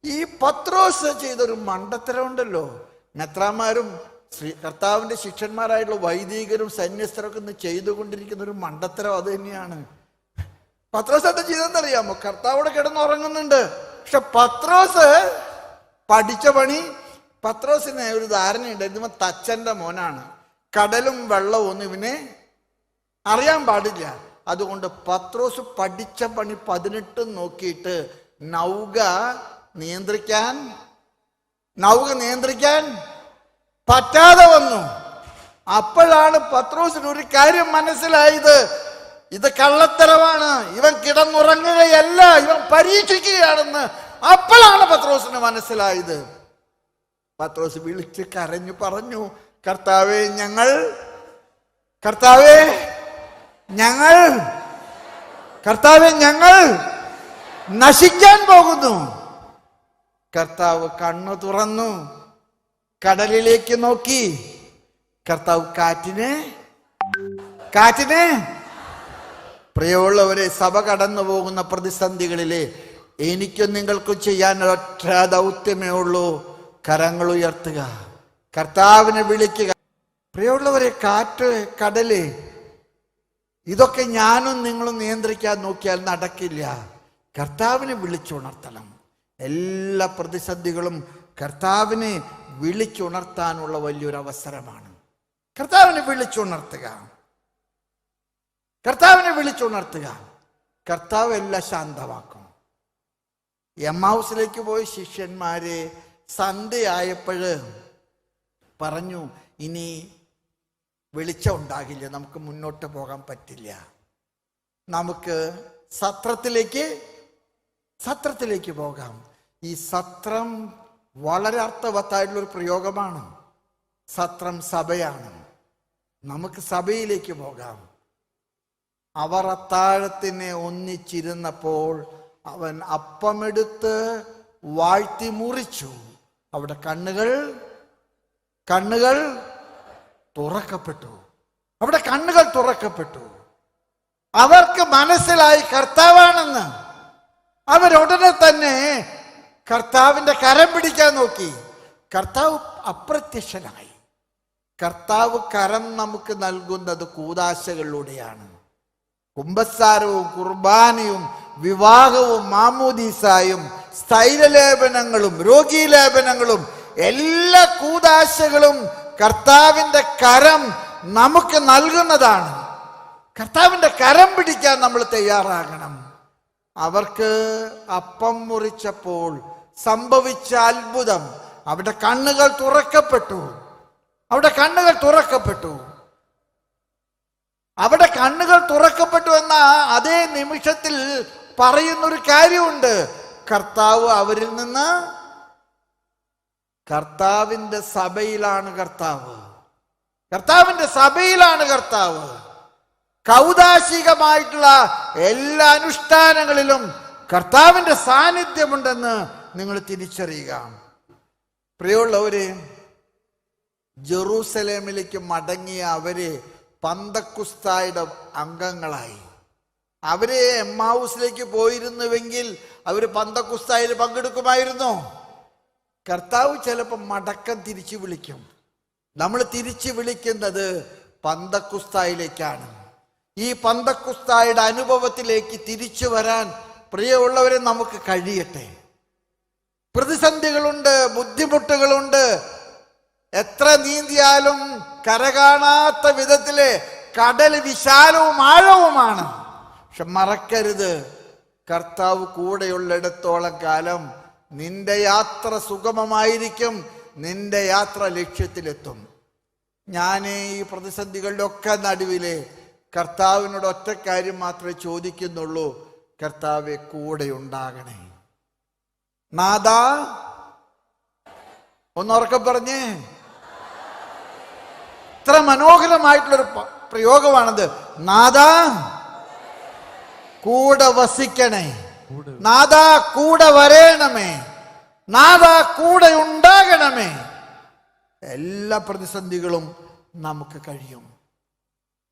ഈ പത്രോസ് ചെയ്തൊരു മണ്ടത്തരം ഉണ്ടല്ലോ. മെത്രാന്മാരും കർത്താവിന്റെ ശിഷ്യന്മാരായിട്ടുള്ള വൈദികരും സന്യസ്തരൊക്കെ ഇന്ന് ചെയ്തുകൊണ്ടിരിക്കുന്ന ഒരു മണ്ടത്തരം അത് തന്നെയാണ്. പത്രോസ് എന്താ ചെയ്തെന്നറിയാമോ? കർത്താവോട് കിടന്നുറങ്ങുന്നുണ്ട്. പക്ഷെ പത്രോസ് പഠിച്ച പണി, പത്രോസിന് ഒരു ധാരണയുണ്ട്, ഇതിമ തച്ചന്റെ മോനാണ്, കടലും വെള്ളവും ഒന്നും ഇവനെ അറിയാൻ പാടില്ല. അതുകൊണ്ട് പത്രോസ് പഠിച്ച പണി 18 നോക്കിയിട്ട് നൗക നിയന്ത്രിക്കാൻ പറ്റാതെ വന്നു. അപ്പോഴാണ് പത്രോസിന് ഒരു കാര്യം മനസ്സിലായത്, ഇത് കള്ളത്തരമാണ്, ഇവൻ കിടന്നുറങ്ങുകയല്ല, ഇവൻ പരീക്ഷിക്കുകയാണെന്ന്. അപ്പോഴാണ് പത്രോസിന് മനസ്സിലായത്. പത്രോസ് വിളിച്ച് കരഞ്ഞു പറഞ്ഞു, കർത്താവേ ഞങ്ങൾ നശിക്കാൻ പോകുന്നു. കർത്താവ് കണ്ണു തുറന്നു, കടലിലേക്ക് നോക്കി. കർത്താവ് കാറ്റിനെ പ്രിയമുള്ളവരെ, സഭ കടന്നു പോകുന്ന പ്രതിസന്ധികളിലെ എനിക്കും നിങ്ങൾക്കും ചെയ്യാൻ ഒറ്റ ദൗത്യമേ ഉള്ളൂ, കരങ്ങൾ ഉയർത്തുക, കർത്താവിനെ വിളിക്കുക. പ്രിയമുള്ളവരെ, കാറ്റ്, കടല്, ഇതൊക്കെ ഞാനും നിങ്ങളും നിയന്ത്രിക്കാൻ നോക്കിയാൽ നടക്കില്ല. കർത്താവിനെ വിളിച്ചുണർത്തണം. എല്ലാ പ്രതിസന്ധികളും കർത്താവിനെ വിളിച്ചുണർത്താനുള്ള വലിയൊരു അവസരമാണ്. കർത്താവിനെ വിളിച്ചുണർത്തുക. കർത്താവ് എല്ലാം ശാന്തമാക്കും. എമ്മാവുസിലേക്ക് പോയ ശിഷ്യന്മാരെ സന്ധ്യയായപ്പോഴ് പറഞ്ഞു, ഇനി വെളിച്ചം ഉണ്ടാകില്ല, നമുക്ക് മുന്നോട്ട് പോകാൻ പറ്റില്ല, നമുക്ക് സത്രത്തിലേക്ക് പോകാം. ഈ സത്രം വളരെ അർത്ഥവത്തായിട്ടുള്ളൊരു പ്രയോഗമാണ്. സത്രം സഭയാണ്. നമുക്ക് സഭയിലേക്ക് പോകാം. അവർ അത്താഴത്തിനെ ഒന്നിച്ചിരുന്നപ്പോൾ അവൻ അപ്പമെടുത്ത് വാഴ്ത്തി മുറിച്ചു. അവിടെ കണ്ണുകൾ തുറക്കപ്പെട്ടു. അവർക്ക് മനസ്സിലായി കർത്താവാണെന്ന്. അവരുടനെ തന്നെ കർത്താവിന്റെ കരം പിടിക്കാൻ നോക്കി. കർത്താവ് അപ്രത്യക്ഷനായി. കർത്താവ് കരം നമുക്ക് നൽകുന്നത് കൂദാശകളിലൂടെയാണ്. കുമ്പസാരവും കുർബാനയും വിവാഹവും മാമോദീസായും സ്ഥൈര്യലേപനങ്ങളും രോഗീലേപനങ്ങളും എല്ലാ കൂദാശകളും കർത്താവിന്റെ കരം നമുക്ക് നൽകുന്നതാണ്. കർത്താവിന്റെ കരം പിടിക്കാൻ നമ്മൾ തയ്യാറാകണം. അവർക്ക് അപ്പം മുറിച്ചപ്പോൾ സംഭവിച്ച അത്ഭുതം, അവിടെ കണ്ണുകൾ തുറക്കപ്പെട്ടു. അവിടെ കണ്ണുകൾ തുറക്കപ്പെട്ടു എന്ന അതേ നിമിഷത്തിൽ പറയുന്നൊരു കാര്യമുണ്ട്. കർത്താവ് അവരിൽ നിന്ന്, കർത്താവിന്റെ സഭയിലാണ് കർത്താവ്. കൗദാശികമായിട്ടുള്ള എല്ലാ അനുഷ്ഠാനങ്ങളിലും കർത്താവിന്റെ സാന്നിധ്യമുണ്ടെന്ന് നിങ്ങൾ തിരിച്ചറിയുക. പ്രിയമുള്ളവരെ, ജെറൂസലേമിലേക്ക് മടങ്ങിയ അവരെ പന്തക്കുസ്തായുടെ അംഗങ്ങളായി. അവരെ എമ്മാവൂസിലേക്ക് പോയിരുന്നുവെങ്കിൽ അവർ പന്തക്കുസ്തായിൽ പങ്കെടുക്കുമായിരുന്നു. കർത്താവ് ചിലപ്പോൾ മടക്കം തിരിച്ചു വിളിക്കും. നമ്മൾ തിരിച്ചു വിളിക്കുന്നത് പന്തക്കുസ്തായിലേക്കാണ്. ഈ പന്തക്കുസ്തായുടെ അനുഭവത്തിലേക്ക് തിരിച്ചു വരാൻ പ്രിയമുള്ളവരെ നമുക്ക് കഴിയട്ടെ. പ്രതിസന്ധികളുണ്ട്, ബുദ്ധിമുട്ടുകളുണ്ട്. എത്ര നീന്തിയാലും കരകാണാത്ത വിധത്തിലെ കടൽ വിശാലവും ആഴവുമാണ്. പക്ഷെ മറക്കരുത്, കർത്താവ് കൂടെയുള്ളിടത്തോളം കാലം നിന്റെ യാത്ര സുഗമമായിരിക്കും, നിന്റെ യാത്ര ലക്ഷ്യത്തിലെത്തും. ഞാൻ ഈ പ്രതിസന്ധികളുടെ ഒക്കെ നടുവിലെ കർത്താവിനോട് ഒറ്റ കാര്യം മാത്രമേ ചോദിക്കുന്നുള്ളൂ, കർത്താവെ കൂടെ ഉണ്ടാകണേ. നാഥാ, ഒന്നുറക്കെ പറഞ്ഞേ. ഇത്ര മനോഹരമായിട്ടുള്ളൊരു പ്രയോഗമാണത്. നാഥാ കൂടെ വസിക്കണേ, നാഥാ കൂടെ വരേണമേ, നാഥാ കൂടെ ഉണ്ടാകണമേ. എല്ലാ പ്രതിസന്ധികളും നമുക്ക് കഴിയും.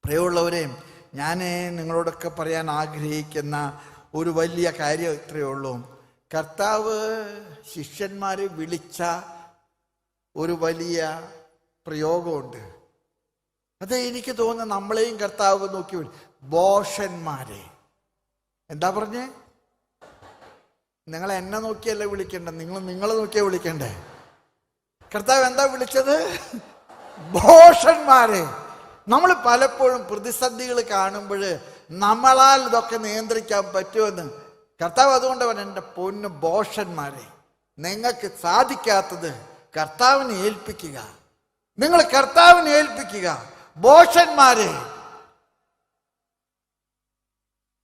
പ്രിയമുള്ളവരെ, ഞാൻ നിങ്ങളോടൊക്കെ പറയാൻ ആഗ്രഹിക്കുന്ന ഒരു വലിയ കാര്യം ഇത്രയേ ഉള്ളൂ. കർത്താവ് ശിഷ്യന്മാരെ വിളിച്ച ഒരു വലിയ പ്രയോഗമുണ്ട്. അത് എനിക്ക് തോന്നുന്നു നമ്മളെയും കർത്താവ് നോക്കി ബോഷന്മാരെ. എന്താ പറഞ്ഞേ? നിങ്ങൾ എന്നെ നോക്കിയല്ലേ വിളിക്കണ്ടേ, നിങ്ങളെ നോക്കിയാ വിളിക്കണ്ടേ. കർത്താവ് എന്താ വിളിച്ചത്? ഭോഷന്മാരെ. നമ്മൾ പലപ്പോഴും പ്രതിസന്ധികൾ കാണുമ്പോൾ നമ്മളാൽ ഇതൊക്കെ നിയന്ത്രിക്കാൻ പറ്റുമെന്ന് കർത്താവ് അതുകൊണ്ട് അവൻ എൻ്റെ പൊന്ന് ഭോഷന്മാരെ, നിങ്ങൾക്ക് സാധിക്കാത്തത് കർത്താവിനെ ഏൽപ്പിക്കുക, നിങ്ങൾ കർത്താവിനെ ഏൽപ്പിക്കുക. ഭോഷന്മാരെ.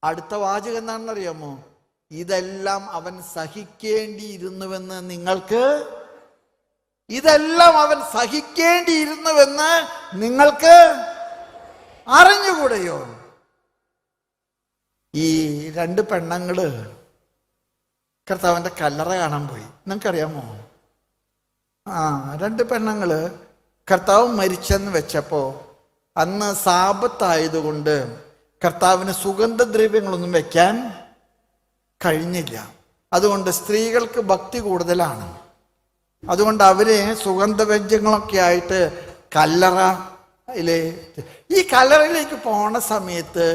അടുത്ത വാചകം എന്താണെന്നറിയാമോ? ഇതെല്ലാം അവൻ സഹിക്കേണ്ടിയിരുന്നുവെന്ന് നിങ്ങൾക്ക്, ഇതെല്ലാം അവൻ സഹിക്കേണ്ടിയിരുന്നുവെന്ന് നിങ്ങൾക്ക് അറിഞ്ഞുകൂടെയോ? ഈ രണ്ട് പെണ്ണുങ്ങള് കർത്താവിന്റെ കല്ലറ കാണാൻ പോയി. നിങ്ങൾക്കറിയാമോ? രണ്ട് പെണ്ണുങ്ങള് കർത്താവ് മരിച്ചെന്ന് വെച്ചപ്പോ അന്ന് സാപത്തായതുകൊണ്ട് കർത്താവിന് സുഗന്ധദ്രവ്യങ്ങളൊന്നും വെക്കാൻ കഴിഞ്ഞില്ല. അതുകൊണ്ട് സ്ത്രീകൾക്ക് ഭക്തി കൂടുതലാണ്. അതുകൊണ്ട് അവര് സുഗന്ധവ്യഞ്ജനങ്ങളൊക്കെ ആയിട്ട് ഈ കല്ലറയിലേക്ക് പോണ സമയത്ത്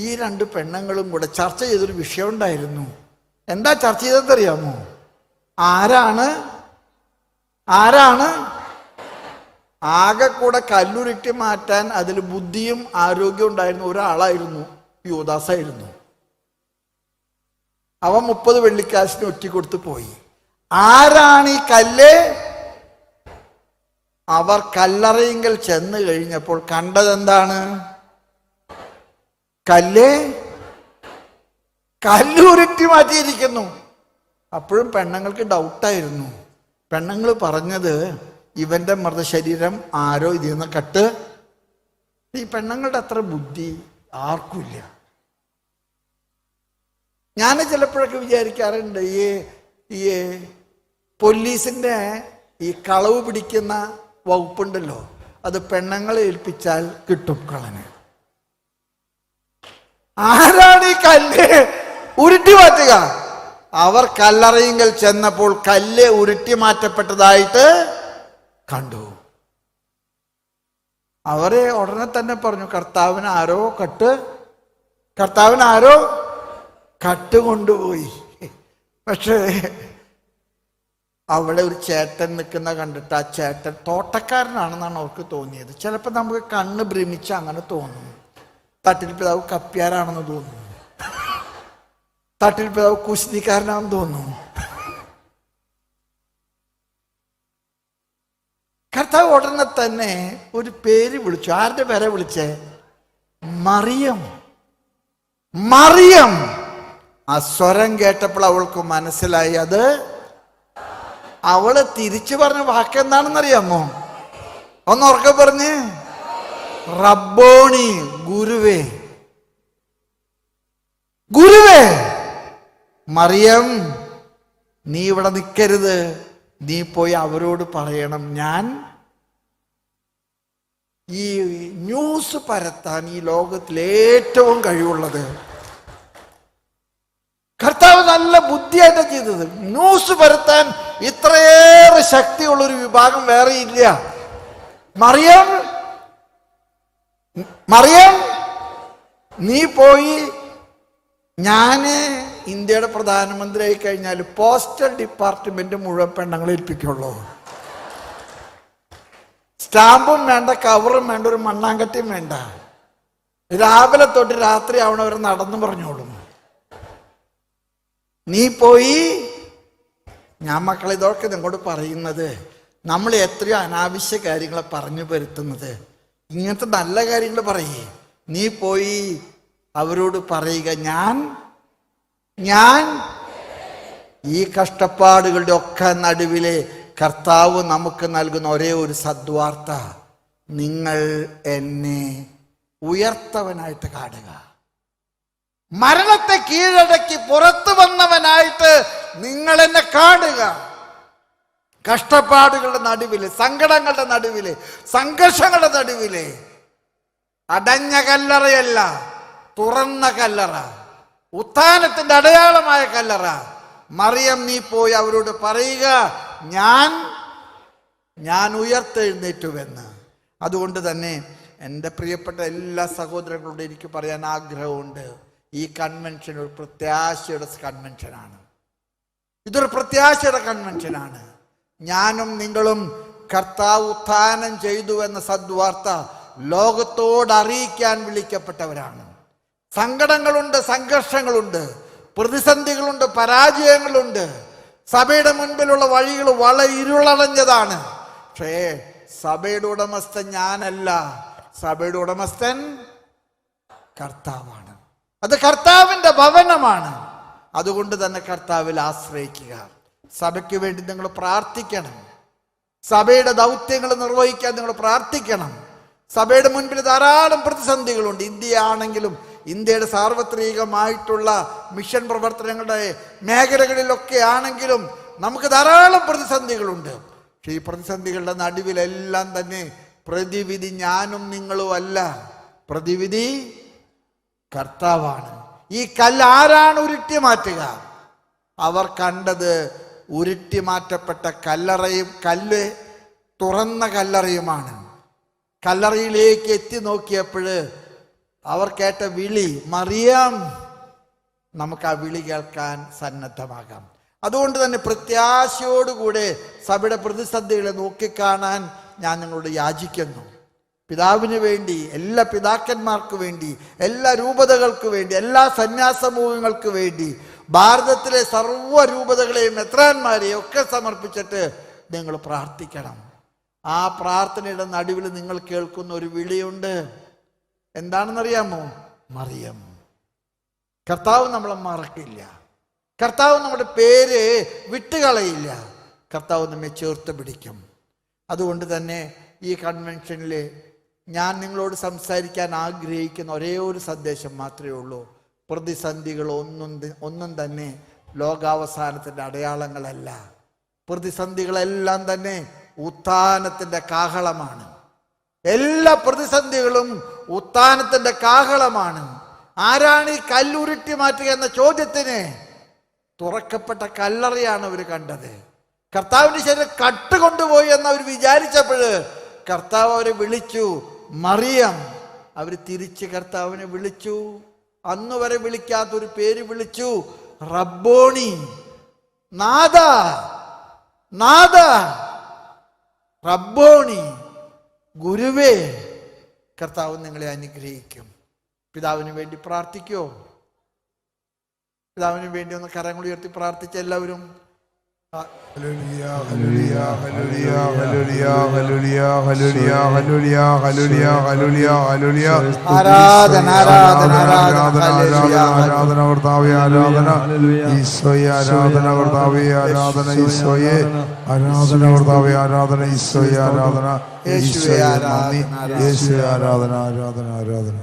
ഈ രണ്ട് പെണ്ണുങ്ങളും കൂടെ ചർച്ച ചെയ്തൊരു വിഷയം ഉണ്ടായിരുന്നു. എന്താ ചർച്ച ചെയ്തതെന്നറിയാമോ? ആരാണ് ആകെ കൂടെ കല്ലുരുട്ടി മാറ്റാൻ അതിൽ ബുദ്ധിയും ആരോഗ്യവും ഉണ്ടായിരുന്ന ഒരാളായിരുന്നു യൂദാസായിരുന്നു. അവൻ 30 വെള്ളിക്കാശിന് ഒറ്റിക്കൊടുത്ത് പോയി. ആരാണ് ഈ കല്ല്? അവർ കല്ലറയിങ്കൽ ചെന്ന് കഴിഞ്ഞപ്പോൾ കണ്ടതെന്താണ്? കല്ലുരുട്ടി മാറ്റിയിരിക്കുന്നു. അപ്പോഴും പെണ്ണുങ്ങൾക്ക് ഡൗട്ടായിരുന്നു. പെണ്ണുങ്ങൾ പറഞ്ഞത് ഇവന്റെ മൃതശരീരം ആരോ ഇതിൽ നിന്ന് കട്ട്. ഈ പെണ്ണുങ്ങളുടെ അത്ര ബുദ്ധി ആർക്കുമില്ല. ഞാൻ ചിലപ്പോഴൊക്കെ വിചാരിക്കാറുണ്ട്, ഈ പോലീസിന്റെ ഈ കളവ് പിടിക്കുന്ന വകുപ്പുണ്ടല്ലോ, അത് പെണ്ണുങ്ങളെ ഏൽപ്പിച്ചാൽ കിട്ടും കളന്. ആരാണ് ഈ കല്ല് ഉരുട്ടി മാറ്റുക? അവർ കല്ലറയിങ്കൽ ചെന്നപ്പോൾ കല്ല് ഉരുട്ടി മാറ്റപ്പെട്ടതായിട്ട് കണ്ടു. അവരെ ഉടനെ തന്നെ പറഞ്ഞു, കർത്താവിന് ആരോ കട്ട് കൊണ്ടുപോയി. പക്ഷേ അവിടെ ഒരു ചേട്ടൻ നിൽക്കുന്ന കണ്ടിട്ട് ആ ചേട്ടൻ തോട്ടക്കാരനാണെന്നാണ് അവർക്ക് തോന്നിയത്. ചിലപ്പോൾ നമുക്ക് കണ്ണ് ഭ്രമിച്ച് അങ്ങനെ തോന്നും. തട്ടിൽ പിതാവ് കപ്പ്യാരാണെന്ന് തോന്നുന്നു, തട്ടിൽ പിതാവ് കുശിനിക്കാരനാണെന്ന് തോന്നുന്നു. കർത്താവ് ഉടനെ തന്നെ ഒരു പേര് വിളിച്ചു. ആരുടെ പേരെ വിളിച്ചേ? മറിയം. ആ സ്വരം കേട്ടപ്പോൾ അവൾക്ക് മനസ്സിലായി അത്. അവള് തിരിച്ചു പറഞ്ഞ വാക്ക് എന്താണെന്നറിയാമോ? ഒന്ന് ഉറക്കെ പറഞ്ഞ്, റബ്ബോണി, ഗുരുവേ. മറിയം, നീ ഇവിടെ നിൽക്കരുത്, നീ പോയി അവരോട് പറയണം, ഞാൻ ഈ ന്യൂസ് പരത്താൻ ഈ ലോകത്തിൽ ഏറ്റവും കഴിവുള്ളത്. കർത്താവ് നല്ല ബുദ്ധിയായിട്ട് ചെയ്തത്. ന്യൂസ് പരത്താൻ ഇത്രയേറെ ശക്തിയുള്ളൊരു വിഭാഗം വേറെ ഇല്ല. മറിയം, നീ പോയി, ഞാന് ഇന്ത്യയുടെ പ്രധാനമന്ത്രി ആയി കഴിഞ്ഞാൽ പോസ്റ്റൽ ഡിപ്പാർട്ട്മെന്റ് മുഴുവൻ പെണ്ണുങ്ങളെ ഏൽപ്പിക്കുള്ളൂ. സ്റ്റാമ്പും വേണ്ട, കവറും വേണ്ട, ഒരു മണ്ണാങ്കട്ടിയും വേണ്ട. രാവിലെ തൊട്ട് രാത്രി ആവണവരെ നടന്നു പറഞ്ഞോളും. നീ പോയി. ഞാൻ മക്കളെ ഇതൊക്കെ നിങ്ങളോട് പറയുന്നത്, നമ്മൾ എത്രയോ അനാവശ്യ കാര്യങ്ങൾ പറഞ്ഞു വരുത്തുന്നത്. ഇങ്ങനത്തെ നല്ല കാര്യങ്ങൾ പറയേ. നീ പോയി അവരോട് പറയുക, ഞാൻ ഈ കഷ്ടപ്പാടുകളുടെ ഒക്കെ നടുവിലെ കർത്താവ് നമുക്ക് നൽകുന്ന ഒരേ ഒരു സദ്വാർത്ത, നിങ്ങൾ എന്നെ ഉയർത്തവനായിട്ട് കാണുക. മരണത്തെ കീഴടക്കി പുറത്തു വന്നവനായിട്ട് നിങ്ങൾ എന്നെ കാണുക. കഷ്ടപ്പാടുകളുടെ നടുവില്, സങ്കടങ്ങളുടെ നടുവില്, സംഘർഷങ്ങളുടെ നടുവില് അടഞ്ഞ കല്ലറയല്ല, തുറന്ന കല്ലറ, ഉത്ഥാനത്തിന്റെ അടയാളമായ കല്ലറ. മറിയം, നീ പോയി അവരോട് പറയുക, ഞാൻ ഉയർത്തെഴുന്നേറ്റുവെന്ന്. അതുകൊണ്ട് തന്നെ എൻ്റെ പ്രിയപ്പെട്ട എല്ലാ സഹോദരങ്ങളോടും എനിക്ക് പറയാൻ ആഗ്രഹമുണ്ട്, ഈ കൺവെൻഷൻ ഒരു പ്രത്യാശയുടെ കൺവെൻഷനാണ്. ഇതൊരു പ്രത്യാശയുടെ കൺവെൻഷനാണ്. ഞാനും നിങ്ങളും കർത്താവ് ഉത്ഥാനം ചെയ്തു എന്ന സദ്വാർത്ത ലോകത്തോട് അറിയിക്കാൻ വിളിക്കപ്പെട്ടവരാണ്. സങ്കടങ്ങളുണ്ട്, സംഘർഷങ്ങളുണ്ട്, പ്രതിസന്ധികളുണ്ട്, പരാജയങ്ങളുണ്ട്. സഭയുടെ മുൻപിലുള്ള വഴികൾ വളരെ ഇരുളടഞ്ഞതാണ്. പക്ഷേ സഭയുടെ ഉടമസ്ഥൻ ഞാനല്ല, സഭയുടെ ഉടമസ്ഥൻ കർത്താവാണ്. അത് കർത്താവിൻ്റെ ഭവനമാണ്. അതുകൊണ്ട് തന്നെ കർത്താവിൽ ആശ്രയിക്കുക. സഭയ്ക്ക് വേണ്ടി നിങ്ങൾ പ്രാർത്ഥിക്കണം. സഭയുടെ ദൗത്യങ്ങൾ നിർവഹിക്കാൻ നിങ്ങൾ പ്രാർത്ഥിക്കണം. സഭയുടെ മുൻപിൽ ധാരാളം പ്രതിസന്ധികളുണ്ട്. ഇന്ത്യയാണെങ്കിലും ഇന്ത്യയുടെ സാർവത്രികമായിട്ടുള്ള മിഷൻ പ്രവർത്തനങ്ങളുടെ മേഖലകളിലൊക്കെ ആണെങ്കിലും നമുക്ക് ധാരാളം പ്രതിസന്ധികളുണ്ട്. പക്ഷെ ഈ പ്രതിസന്ധികളുടെ നടുവിലെല്ലാം തന്നെ പ്രതിവിധി ഞാനും നിങ്ങളും അല്ല, പ്രതിവിധി കർത്താവാണ്. ഈ കല്ല് ആരാണ് ഉരുട്ടി മാറ്റുക? അവർ കണ്ടത് ഉരുട്ടി മാറ്റപ്പെട്ട കല്ലറയും കല്ല് തുറന്ന കല്ലറയുമാണ്. കല്ലറയിലേക്ക് എത്തി നോക്കിയപ്പോൾ അവർ കേട്ട വിളി, മറിയം. നമുക്ക് ആ വിളി കേൾക്കാൻ സന്നദ്ധമാകാം. അതുകൊണ്ട് തന്നെ പ്രത്യാശയോടുകൂടെ സഭയുടെ പ്രതിസന്ധികളെ നോക്കിക്കാണാൻ ഞാൻ നിങ്ങളോട് യാചിക്കുന്നു. പിതാവിന് വേണ്ടി, എല്ലാ പിതാക്കന്മാർക്ക് വേണ്ടി, എല്ലാ രൂപതകൾക്ക് വേണ്ടി, എല്ലാ സന്യാസമൂഹങ്ങൾക്ക് വേണ്ടി, ഭാരതത്തിലെ സർവ്വ രൂപതകളെയും മെത്രാന്മാരെയും ഒക്കെ സമർപ്പിച്ചിട്ട് നിങ്ങൾ പ്രാർത്ഥിക്കണം. ആ പ്രാർത്ഥനയുടെ നടുവിൽ നിങ്ങൾ കേൾക്കുന്ന ഒരു വിളിയുണ്ട്. എന്താണെന്നറിയാമോ? മറിയം. കർത്താവ് നമ്മളെ മറക്കില്ല. കർത്താവ് നമ്മുടെ പേര് വിട്ടുകളയില്ല. കർത്താവ് നമ്മെ ചേർത്ത് പിടിക്കും. അതുകൊണ്ട് തന്നെ ഈ കൺവെൻഷനിൽ ഞാൻ നിങ്ങളോട് സംസാരിക്കാൻ ആഗ്രഹിക്കുന്ന ഒരേ ഒരു സന്ദേശം മാത്രമേ ഉള്ളൂ. പ്രതിസന്ധികൾ ഒന്നും തന്നെ ലോകാവസാനത്തിൻ്റെ അടയാളങ്ങളല്ല. പ്രതിസന്ധികളെല്ലാം തന്നെ ഉത്ഥാനത്തിൻ്റെ കാഹളമാണ്. എല്ലാ പ്രതിസന്ധികളും ഉത്ഥാനത്തിൻ്റെ കാഹളമാണ്. ആരാണ് ഈ കല്ലുരുട്ടി മാറ്റുക എന്ന ചോദ്യത്തിന് തുറക്കപ്പെട്ട കല്ലറയാണ് അവർ കണ്ടത്. കർത്താവിൻ്റെ ശരീരം കട്ടുകൊണ്ടുപോയി എന്ന് അവർ വിചാരിച്ചപ്പോൾ കർത്താവ് അവരെ വിളിച്ചു, മറിയം. അവർ തിരിച്ച് കർത്താവിനെ വിളിച്ചു. അന്ന് വരെ വിളിക്കാത്തൊരു പേര് വിളിച്ചു, റബ്ബോണി, നാഥ, നാഥ, റബ്ബോണി, ഗുരുവേ. കർത്താവ് നിങ്ങളെ അനുഗ്രഹിക്കും. പിതാവിന് വേണ്ടി പ്രാർത്ഥിക്കോ? പിതാവിന് വേണ്ടി ഒന്ന് കരങ്ങൾ ഉയർത്തി പ്രാർത്ഥിച്ച എല്ലാവരും. Hallelujah, hallelujah, hallelujah, hallelujah, hallelujah, hallelujah, hallelujah, hallelujah, hallelujah, hallelujah. ആരാധന, ആരാധന, ആരാധന, ആരാധന കർത്താവേ, ആരാധന ഈശോയെ, ആരാധന കർത്താവേ, ആരാധന ഈശോയെ, ആരാധന കർത്താവേ, ആരാധന ഈശോയെ, ആരാധന യേശുവേ, നന്ദി യേശുവേ, ആരാധന, ആരാധന, ആരാധന.